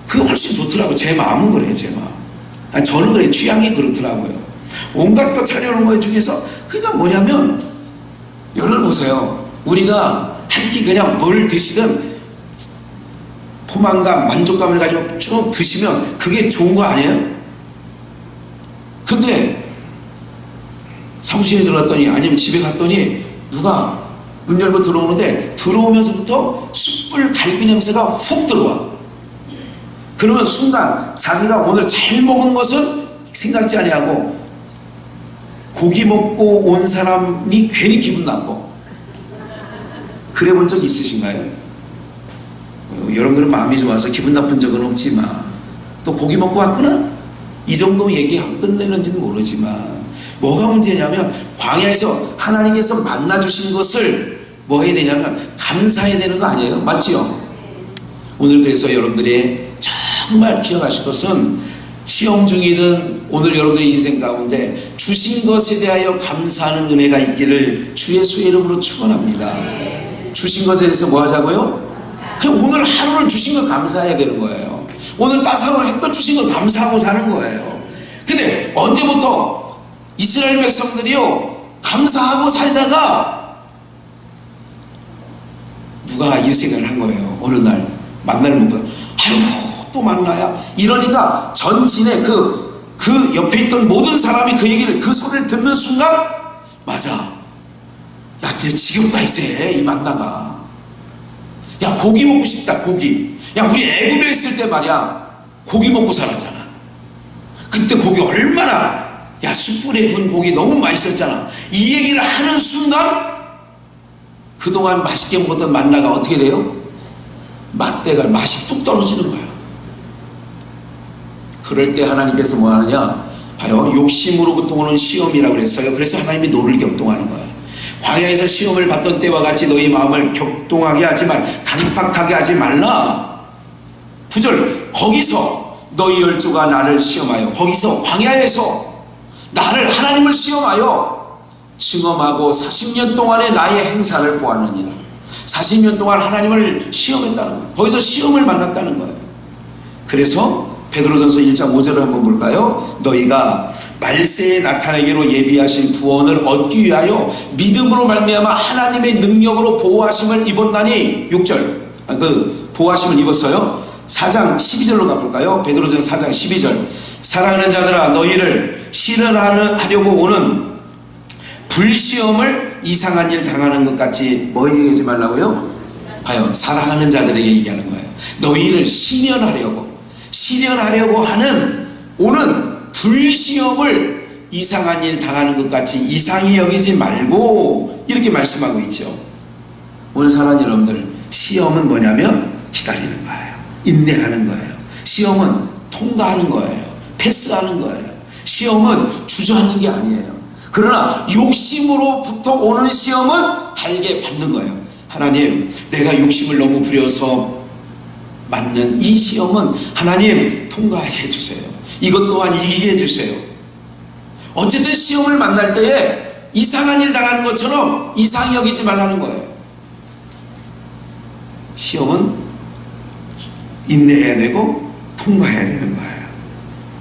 그게 훨씬 좋더라고요. 제 마음은 그래요. 제 마음. 저는 그래요. 취향이 그렇더라고요. 온갖 거 차려놓은 거 중에서 그러니까 뭐냐면, 여러분 보세요. 우리가 한 끼 그냥 뭘 드시든 포만감, 만족감을 가지고 쭉 드시면 그게 좋은 거 아니에요? 근데 사무실에 들어갔더니, 아니면 집에 갔더니 누가 문 열고 들어오는데 들어오면서부터 숯불 갈비 냄새가 훅 들어와. 그러면 순간 자기가 오늘 잘 먹은 것은 생각지 아니하고 고기 먹고 온 사람이 괜히 기분 나빠. 그래 본 적 있으신가요? 여러분들은 마음이 좋아서 기분 나쁜 적은 없지만, 또 고기 먹고 왔구나? 이 정도 얘기하고 끝내는지는 모르지만, 뭐가 문제냐면 광야에서 하나님께서 만나주신 것을 뭐 해야 되냐면 감사해야 되는 거 아니에요? 맞지요? 오늘 그래서 여러분들이 정말 기억하실 것은, 시험 중이든 오늘 여러분들의 인생 가운데 주신 것에 대하여 감사하는 은혜가 있기를 주 예수의 이름으로 축원합니다. 주신 것에 대해서 뭐 하자고요? 그럼 오늘 하루를 주신 거 감사해야 되는 거예요. 오늘 따사로운 햇볕 주신 거 감사하고 사는 거예요. 근데 언제부터 이스라엘 백성들이요 감사하고 살다가 누가 인생을 한 거예요. 어느 날 만날 보고 아유 또 만나야 이러니까 전진에 그 옆에 있던 모든 사람이 그 얘기를, 그 소리를 듣는 순간, 맞아, 야 지겹다 이제 이 만나가. 야 고기 먹고 싶다. 고기. 야 우리 애굽에 있을 때 말이야 고기 먹고 살았잖아. 그때 고기 얼마나, 야 숯불에 구운 고기 너무 맛있었잖아. 이 얘기를 하는 순간 그동안 맛있게 먹었던 만나가 어떻게 돼요? 맛대가 맛이 뚝 떨어지는 거야. 그럴 때 하나님께서 뭐 하느냐? 봐요. 욕심으로부터 오는 시험이라고 그랬어요. 그래서 하나님이 너를 격동하는 거예요. 광야에서 시험을 받던 때와 같이 너희 마음을 격동하게 하지 강팍하게 하지 말라. 9절, 거기서 너희 열조가 나를 시험하여, 거기서 광야에서 나를, 하나님을 시험하여 증험하고 40년 동안의 나의 행사를 보았느니라. 40년 동안 하나님을 시험했다는 거예요. 거기서 시험을 만났다는 거예요. 그래서 베드로전서 1장 5절을 한번 볼까요? 너희가 말세에 나타나기로 예비하신 구원을 얻기 위하여 믿음으로 말미암아 하나님의 능력으로 보호하심을 입었나니. 6절, 보호하심을 입었어요. 4장 12절로 가볼까요? 베드로전서 4장 12절. 사랑하는 자들아, 너희를 시련하려고 오는 불시험을 이상한 일 당하는 것 같이 뭐 얘기하지 말라고요? 봐요. 사랑하는 자들에게 얘기하는 거예요. 너희를 시련하려고 하는 오는 불시험을 이상한 일 당하는 것 같이 이상히 여기지 말고, 이렇게 말씀하고 있죠. 오늘 사랑하는 여러분들, 시험은 뭐냐면 기다리는 거예요. 인내하는 거예요. 시험은 통과하는 거예요. 패스하는 거예요. 시험은 주저하는 게 아니에요. 그러나 욕심으로부터 오는 시험은 달게 받는 거예요. 하나님, 내가 욕심을 너무 부려서 맞는 이 시험은 하나님 통과하게 해주세요. 이것 또한 이기게 해주세요. 어쨌든 시험을 만날 때에 이상한 일 당하는 것처럼 이상히 여기지 말라는 거예요. 시험은 인내해야 되고 통과해야 되는 거예요.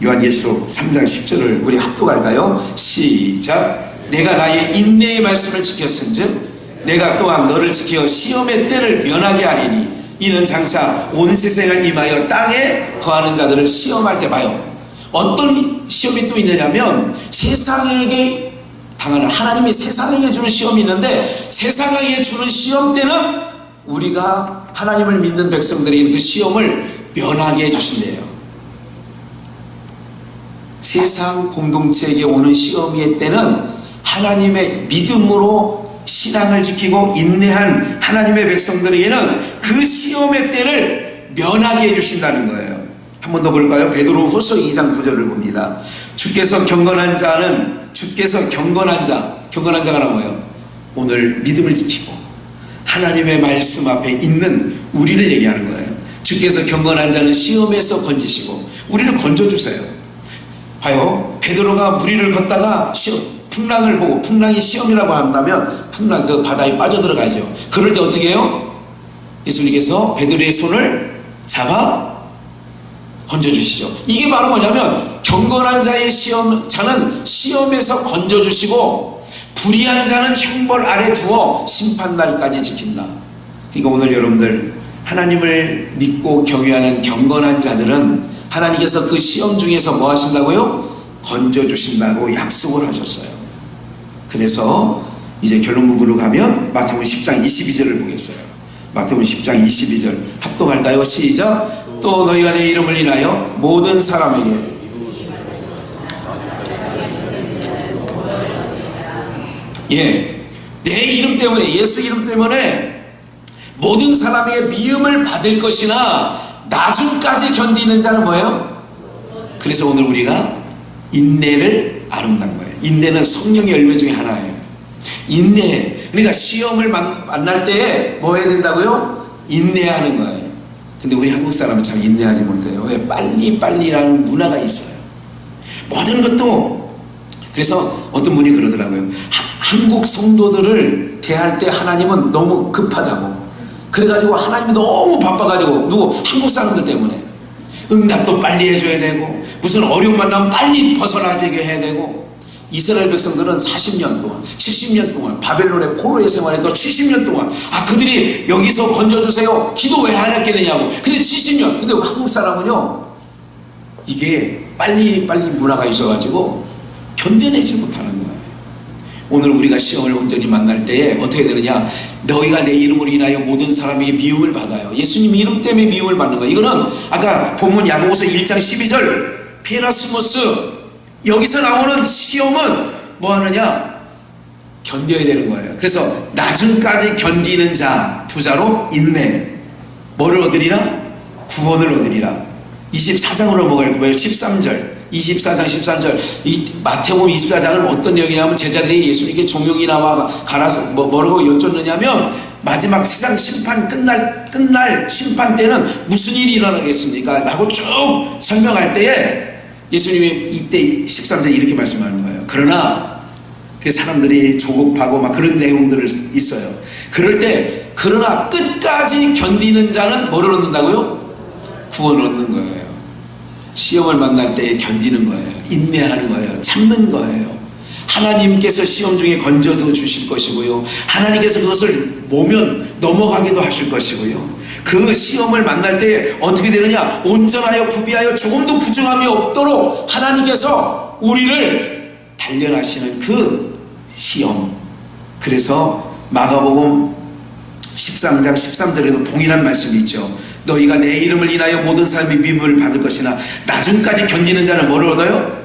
요한계시록 3장 10절을 우리 합독할까요? 시작. 내가 나의 인내의 말씀을 지켰은즉 내가 또한 너를 지켜 시험의 때를 면하게 하리니 이는 장차 온 세상을 임하여 땅에 거하는 자들을 시험할 때 봐요. 어떤 시험이 또 있느냐면 세상에게 당하는, 하나님이 세상에게 주는 시험이 있는데 세상에게 주는 시험 때는 우리가 하나님을 믿는 백성들이 그 시험을 면하게 해주신대요. 세상 공동체에게 오는 시험의 때는 하나님의 믿음으로 신앙을 지키고 인내한 하나님의 백성들에게는 그 시험의 때를 면하게 해주신다는 거예요. 한 번 더 볼까요? 베드로후서 2장 9절을 봅니다. 주께서 경건한 자가 뭐예요? 오늘 믿음을 지키고 하나님의 말씀 앞에 있는 우리를 얘기하는 거예요. 주께서 경건한 자는 시험에서 건지시고 우리를 건져주세요. 봐요. 베드로가 무리를 걷다가 풍랑을 보고, 풍랑이 시험이라고 한다면 풍랑 그 바다에 빠져들어가죠. 그럴 때 어떻게 해요? 예수님께서 베드로의 손을 잡아 건져주시죠. 이게 바로 뭐냐면 경건한 자의 자는 시험에서 건져주시고 불의한 자는 형벌 아래 두어 심판날까지 지킨다. 그러니까 오늘 여러분들 하나님을 믿고 경외하는 경건한 자들은 하나님께서 그 시험 중에서 뭐 하신다고요? 건져주신다고 약속을 하셨어요. 그래서 이제 결론 부분으로 가면 마태복음 10장 22절을 보겠어요. 마태복음 10장 22절 합독할까요? 시작. 또 너희가 내 이름을 인하여 모든 사람에게 내 이름 때문에, 예수 이름 때문에 모든 사람에게 미움을 받을 것이나 나중까지 견디는 자는 뭐예요? 그래서 오늘 우리가 인내를 아름다운 거예요. 인내는 성령의 열매 중에 하나예요. 인내, 그러니까 시험을 만날 때에 뭐 해야 된다고요? 인내하는 거예요. 근데 우리 한국 사람은 참 인내하지 못해요. 왜? 빨리라는 문화가 있어요. 모든 것도. 그래서 어떤 분이 그러더라고요. 한국 성도들을 대할 때 하나님은 너무 급하다고. 그래가지고 하나님이 너무 바빠가지고, 한국 사람들 때문에 응답도 빨리 해줘야 되고 무슨 어려움 만나면 빨리 벗어나지게 해야 되고. 이스라엘 백성들은 40년 동안 70년 동안 바벨론의 포로의 생활에서 70년 동안 그들이 여기서 건져주세요 기도 왜 안 했겠느냐고. 근데 70년. 근데 한국 사람은요 이게 빨리 문화가 있어가지고 견뎌내지 못하는 거예요. 오늘 우리가 시험을 온전히 만날 때에 어떻게 되느냐? 너희가 내 이름으로 인하여 모든 사람에게 미움을 받아요. 예수님 이름 때문에 미움을 받는 거예요. 이거는 아까 본문 야고보서 1장 12절 페라스모스, 여기서 나오는 시험은 뭐 하느냐? 견뎌야 되는 거예요. 그래서 나중까지 견디는 자, 두 자로 인내. 뭐를 얻으리라? 구원을 얻으리라. 24장으로 넘어갈 거예요. 13절. 24장 13절. 이 마태복음 24장은 어떤 내용이냐면 제자들이 예수님께 종용이 나와 가라서 뭐라고 여쭙느냐면 마지막 세상 심판 끝날 심판 때는 무슨 일이 일어나겠습니까? 라고 쭉 설명할 때에 예수님이 이때 13절 이렇게 말씀하는 거예요. 그러나 그 사람들이 조급하고 막 그런 내용들을 있어요. 그럴 때 그러나 끝까지 견디는 자는 뭐를 얻는다고요? 구원을 얻는 거예요. 시험을 만날 때 견디는 거예요. 인내하는 거예요. 참는 거예요. 하나님께서 시험 중에 건져도 주실 것이고요. 하나님께서 그것을 모면 넘어가기도 하실 것이고요. 그 시험을 만날 때 어떻게 되느냐? 온전하여 구비하여 조금도 부정함이 없도록 하나님께서 우리를 단련하시는 그 시험. 그래서 마가복음 13장 13절에도 동일한 말씀이 있죠. 너희가 내 이름을 인하여 모든 사람이 미움을 받을 것이나 나중까지 견디는 자는 뭐를 얻어요?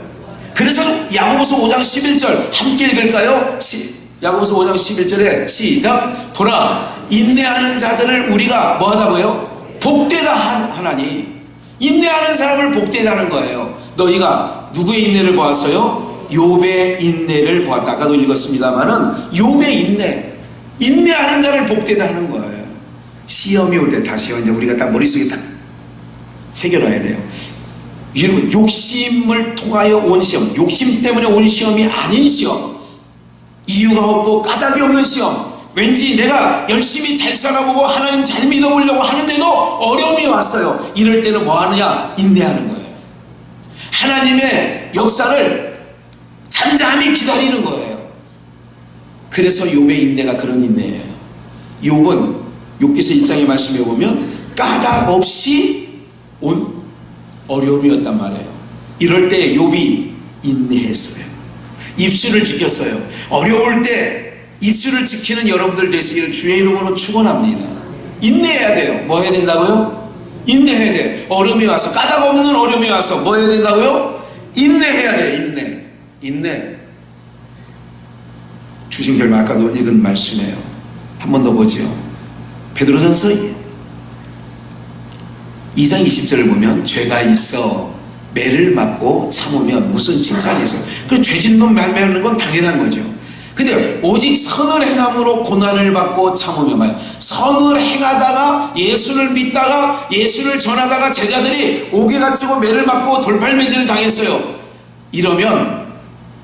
그래서 야고보서 5장 11절 함께 읽을까요? 야고보서 5장 11절에 시작. 보라 인내하는 자들을 우리가 뭐하다고요? 복되다 하나니. 인내하는 사람을 복되다는 거예요. 너희가 누구의 인내를 보았어요? 욥의 인내를 보았다. 아까도 읽었습니다마는 욥의 인내하는 자를 복되다는 거예요. 시험이 올 때 다시요. 이제 우리가 딱 머릿속에 딱 새겨놔야 돼요. 여러분, 욕심을 통하여 온 시험, 욕심 때문에 온 시험이 아닌 시험, 이유가 없고 까닭이 없는 시험, 왠지 내가 열심히 잘 살아보고 하나님 잘 믿어보려고 하는데도 어려움이 왔어요. 이럴 때는 뭐 하느냐? 인내하는 거예요. 하나님의 역사를 잠잠히 기다리는 거예요. 그래서 욥의 인내가 그런 인내예요. 욥은 욥기서 1장의 말씀에 보면 까닭 없이 온 어려움이었단 말이에요. 이럴 때 욥이 인내했어요. 입술을 지켰어요. 어려울 때 입술을 지키는 여러분들 되시기를 주의 이름으로 축원합니다. 인내해야 돼요. 뭐 해야 된다고요? 인내해야 돼요. 어려움이 와서, 까닭 없는 어려움이 와서 뭐 해야 된다고요? 인내해야 돼요. 인내. 주신 결말 아까도 읽은 말씀이에요. 한 번 더 보지요. 베드로전서 2장 20절을 보면 죄가 있어 매를 맞고 참으면 무슨 칭찬이 있어. 그 죄짓는 매는 건 당연한 거죠. 근데 오직 선을 행함으로 고난을 받고 참으면 말이야. 선을 행하다가 예수를 믿다가 예수를 전하다가 제자들이 옥에 갇히고 매를 맞고 돌팔매질을 당했어요. 이러면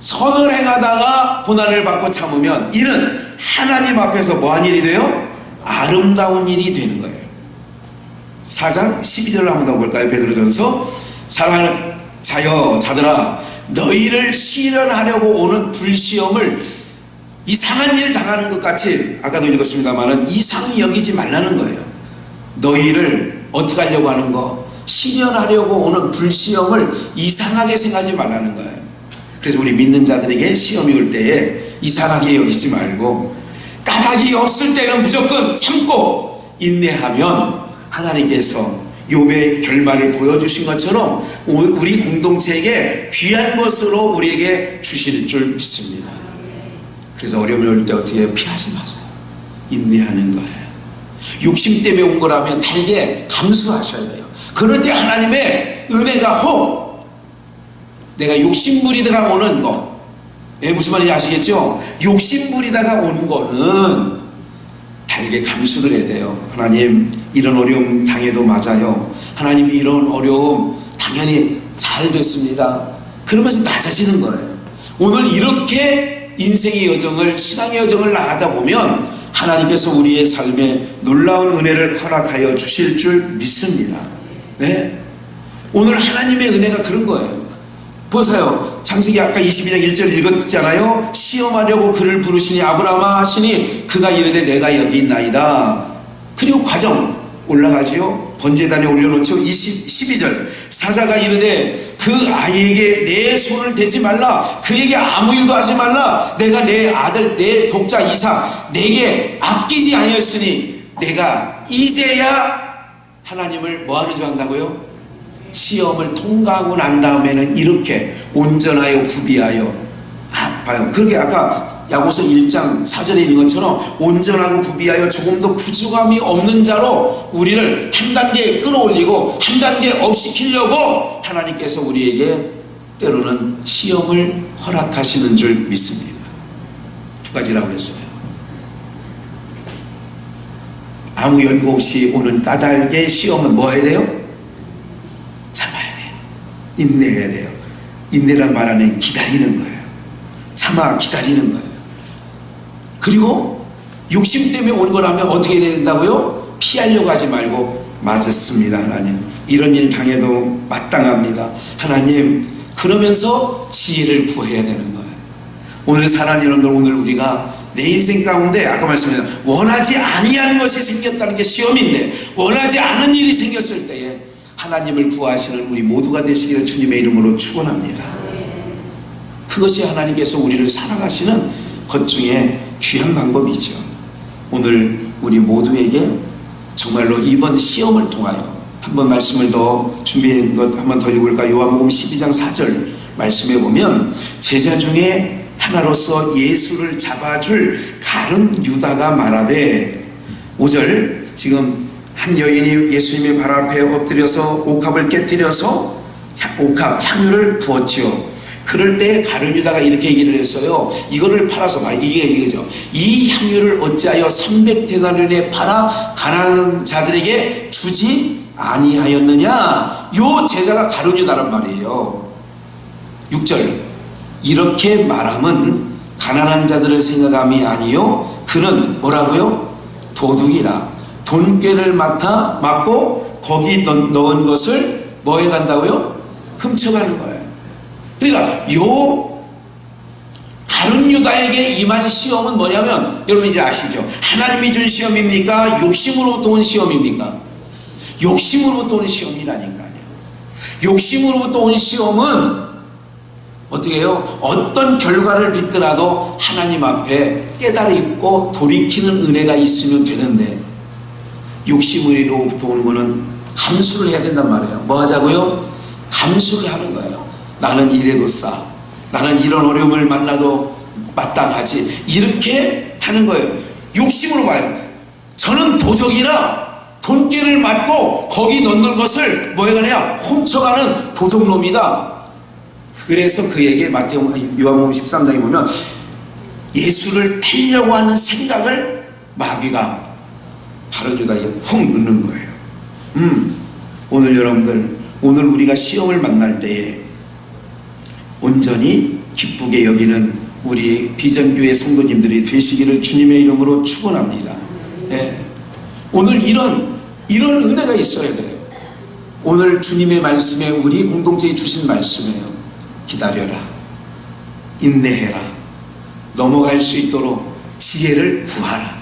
선을 행하다가 고난을 받고 참으면 이는 하나님 앞에서 뭐한 일이 돼요? 아름다운 일이 되는 거예요. 4장 12절을 한번 더 볼까요? 베드로전서 사랑하는 자들아 너희를 시련하려고 오는 불시험을 이상한 일 당하는 것 같이 아까도 읽었습니다만은 이상히 여기지 말라는 거예요. 너희를 어떻게 하려고 하는 거? 시련하려고 오는 불시험을 이상하게 생각하지 말라는 거예요. 그래서 우리 믿는 자들에게 시험이 올 때에 이상하게 여기지 말고 까닭이 없을 때는 무조건 참고 인내하면 하나님께서 욥의 결말을 보여주신 것처럼 우리 공동체에게 귀한 것으로 우리에게 주실 줄 믿습니다. 그래서 어려움이 올 때 어떻게 피하지 마세요. 인내하는 거예요. 욕심 때문에 온 거라면 달게 감수하셔야 돼요. 그럴 때 하나님의 은혜가 혹 내가 욕심부리다가 오는 거, 무슨 말인지 아시겠죠? 욕심부리다가 온 거는 달게 감수를 해야 돼요. 하나님 이런 어려움 당해도 맞아요. 하나님 이런 어려움 당연히 잘 됐습니다. 그러면서 낮아지는 거예요. 오늘 이렇게 인생의 여정을, 신앙의 여정을 나가다 보면 하나님께서 우리의 삶에 놀라운 은혜를 허락하여 주실 줄 믿습니다. 네? 오늘 하나님의 은혜가 그런 거예요. 보세요. 창세기 아까 22장 1절 읽었잖아요. 시험하려고 그를 부르시니 아브라함아 하시니 그가 이르되 내가 여기 있나이다. 그리고 과정 올라가지요. 번제단에 올려놓죠. 12절 사자가 이르되 그 아이에게 내 손을 대지 말라. 그에게 아무 일도 하지 말라. 내가 내 아들 내 독자 이삭 내게 아끼지 아니었으니 내가 이제야 하나님을 뭐하는 줄 안다고요? 시험을 통과하고 난 다음에는 이렇게 온전하여 구비하여 봐요. 그렇게 아까 야고보서 1장 4절에 있는 것처럼 온전하고 구비하여 조금 더 구주감이 없는 자로 우리를 한 단계 끌어올리고 한 단계 업시키려고 하나님께서 우리에게 때로는 시험을 허락하시는 줄 믿습니다. 두 가지라고 했어요. 아무 연고 없이 오는 까닭의 시험은 뭐 해야 돼요? 참아야 돼요. 인내해야 돼요. 인내란 말 안에 기다리는 거예요. 참아 기다리는 거예요. 그리고 욕심 때문에 온 거라면 어떻게 해야 된다고요? 피하려고 하지 말고 맞았습니다. 하나님 이런 일 당해도 마땅합니다. 하나님 그러면서 지혜를 구해야 되는 거예요. 오늘 사랑하는 여러분들, 오늘 우리가 내 인생 가운데 아까 말씀드린 원하지 아니하는 것이 생겼다는 게 시험인데 원하지 않은 일이 생겼을 때에 하나님을 구하시는 우리 모두가 되시기를 주님의 이름으로 축원합니다. 그것이 하나님께서 우리를 살아가시는 것 중에 귀한 방법이죠. 오늘 우리 모두에게 정말로 이번 시험을 통하여 한번 말씀을 더 준비한 것 한번 더 읽을까? 요한복음 12장 4절 말씀에 보면 제자 중에 하나로서 예수를 잡아줄 가룟 유다가 말하되 5절 지금 한 여인이 예수님의 발 앞에 엎드려서 옥합을 깨뜨려서 옥합 향유를 부었지요. 그럴 때 가룟 유다가 이렇게 얘기를 했어요. 이거를 팔아서 이게 이거죠. 이 향유를 어찌하여 300데나리온에 팔아 가난한 자들에게 주지 아니하였느냐. 요 제자가 가룟 유다란 말이에요. 6절 이렇게 말함은 가난한 자들을 생각함이 아니요 그는 뭐라고요? 도둑이라 돈꾀를 맡고 거기 넣은 것을 뭐 해간다고요? 훔쳐가는 거예요. 그러니까 요 가룟 유다에게 임한 시험은 뭐냐면 여러분 이제 아시죠? 하나님이 준 시험입니까? 욕심으로부터 온 시험입니까? 욕심으로부터 온 시험이라니까요. 욕심으로부터 온 시험은 어떻게 해요? 어떤 결과를 빚더라도 하나님 앞에 깨달고 돌이키는 은혜가 있으면 되는데 욕심으로부터 오는 거는 감수를 해야 된단 말이에요. 뭐 하자고요? 감수를 하는 거예요. 나는 이래도 싸. 나는 이런 어려움을 만나도 마땅하지. 이렇게 하는 거예요. 욕심으로 봐요. 저는 도적이라 돈꾀를 맞고 거기 넣는 것을 뭐 해가냐? 훔쳐가는 도적놈이다. 그래서 그에게 요한복음 13장에 보면 예수를 패려고 하는 생각을 마귀가 가룟 유다에 훅 넣는 거예요. 오늘 여러분들, 오늘 우리가 시험을 만날 때에 온전히 기쁘게 여기는 우리 비전교회 성도님들이 되시기를 주님의 이름으로 축원합니다. 예. 오늘 이런 은혜가 있어야 돼요. 오늘 주님의 말씀에 우리 공동체에 주신 말씀이에요. 기다려라. 인내해라. 넘어갈 수 있도록 지혜를 구하라.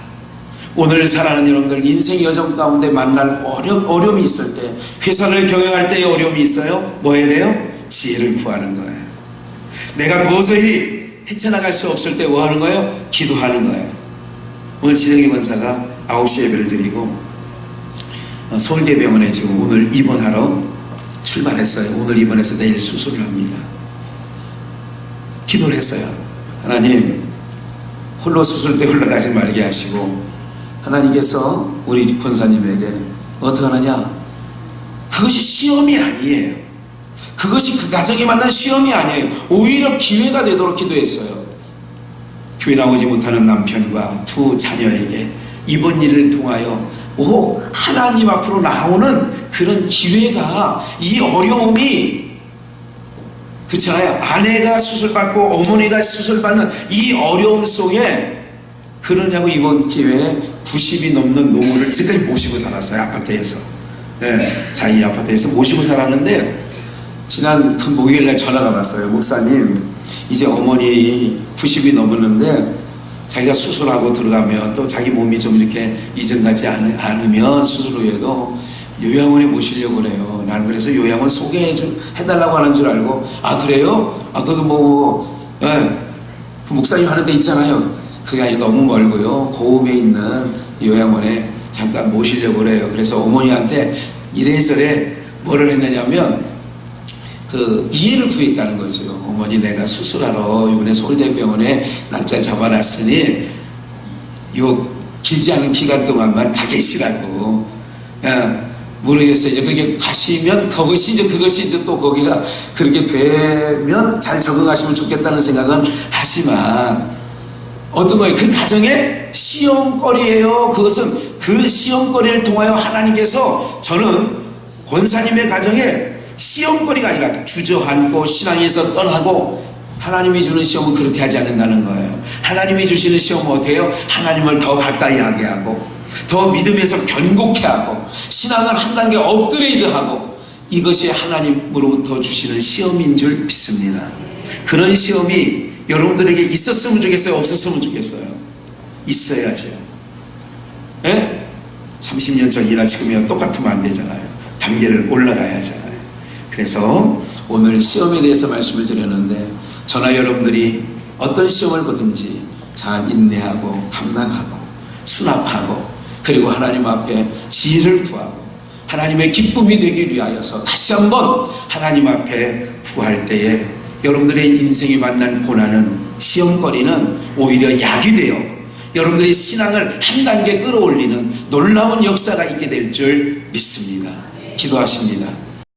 오늘 살아가는 여러분들 인생 여정 가운데 만날 어려움이 있을 때, 회사를 경영할 때의 어려움이 있어요. 뭐 해야 돼요? 지혜를 구하는 거예요. 내가 도저히 헤쳐나갈 수 없을 때 뭐 하는 거예요? 기도하는 거예요. 오늘 지정희 권사가 9시 예배를 드리고 서울대병원에 지금 오늘 입원하러 출발했어요. 오늘 입원해서 내일 수술을 합니다. 기도를 했어요. 하나님, 홀로 수술대 올라가지 말게 하시고 하나님께서 우리 권사님에게 어떻게 하느냐? 그것이 시험이 아니에요. 그것이 그 가정에 만난 시험이 아니에요. 오히려 기회가 되도록 기도했어요. 교회 나오지 못하는 남편과 두 자녀에게 이번 일을 통하여 하나님 앞으로 나오는 그런 기회가, 이 어려움이 그렇잖아요. 아내가 수술받고 어머니가 수술받는 이 어려움 속에 그러냐고 이번 기회에 90이 넘는 노모를 이제까지 모시고 살았어요. 아파트에서. 네, 자기 아파트에서 모시고 살았는데 지난 그 목요일날 전화가 왔어요. 목사님, 이제 어머니 90이 넘었는데 자기가 수술하고 들어가면 또 자기 몸이 좀 이렇게 이전 같지 않으면 수술 후에도 요양원에 모시려고 그래요. 나는 그래서 요양원 소개해달라고 하는 줄 알고, 아 그래요? 아 그거 그 목사님 하는 데 있잖아요. 그게 아니라 너무 멀고요. 고음에 있는 요양원에 잠깐 모시려고 그래요. 그래서 어머니한테 이래저래 뭐를 했느냐면 그 이해를 구했다는 거죠. 어머니, 내가 수술하러 이번에 서울대병원에 날짜 잡아놨으니 요 길지 않은 기간 동안만 가 계시라고. 모르겠어요. 이제 그게 가시면 그것이 이제 또 거기가 그렇게 되면 잘 적응하시면 좋겠다는 생각은 하지만 어떤 거예요? 그 가정의 시험거리예요. 그것은 그 시험거리를 통하여 하나님께서, 저는 권사님의 가정에 시험거리가 아니라 주저앉고 신앙에서 떠나고, 하나님이 주는 시험은 그렇게 하지 않는다는 거예요. 하나님이 주시는 시험은 어떻게 해요? 하나님을 더 가까이 하게 하고 더 믿음에서 견고케 하고 신앙을 한 단계 업그레이드하고, 이것이 하나님으로부터 주시는 시험인 줄 믿습니다. 그런 시험이 여러분들에게 있었으면 좋겠어요? 없었으면 좋겠어요? 있어야죠. 예? 30년 전이나 지금이나 똑같으면 안 되잖아요. 단계를 올라가야 하잖아요. 그래서 오늘 시험에 대해서 말씀을 드렸는데, 저나 여러분들이 어떤 시험을 보든지 잘 인내하고 감당하고 수납하고, 그리고 하나님 앞에 지혜를 구하고 하나님의 기쁨이 되기 위하여서 다시 한번 하나님 앞에 구할 때에 여러분들의 인생이 만난 고난은, 시험거리는 오히려 약이 돼요. 여러분들이 신앙을 한 단계 끌어올리는 놀라운 역사가 있게 될 줄 믿습니다. 기도하십니다.